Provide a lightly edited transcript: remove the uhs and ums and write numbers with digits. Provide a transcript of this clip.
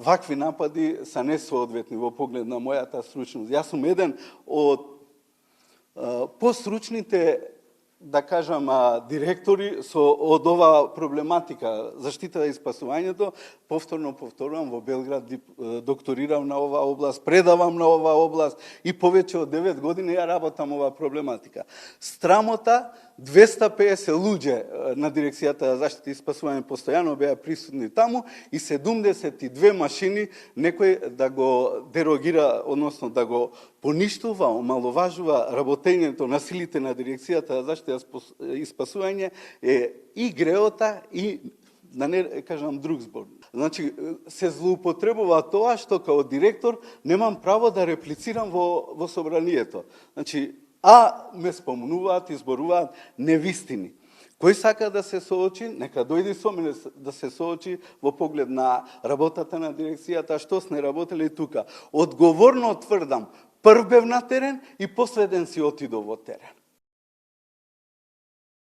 вакви напади са несоодветни во поглед на мојата стручност. Јас сум еден од постручните, да кажам, директори од оваа проблематика заштита и спасувањето. Повторувам, во Белград докторирам на оваа област, предавам на оваа област и повеќе од 9 години ја работам оваа проблематика. Страмота 250 луѓе на дирекцијата за заштита и спасување постојано беа присутни таму и 72 машини некој да го дерогира, односно да го поништува, омаловажува работењето на силите на дирекцијата за заштита и спасување е и греота и, да не кажам друг збор. Значи, се злоупотребува тоа што као директор немам право да реплицирам во собранието. Значи, ме спомнуваат и зборуваат невистини. Кој сака да се соочи, нека дојде со мене да се соочи во поглед на работата на дирекцијата, што сме работели тука. Одговорно тврдам, прв бев на терен и последен си отидов во терен.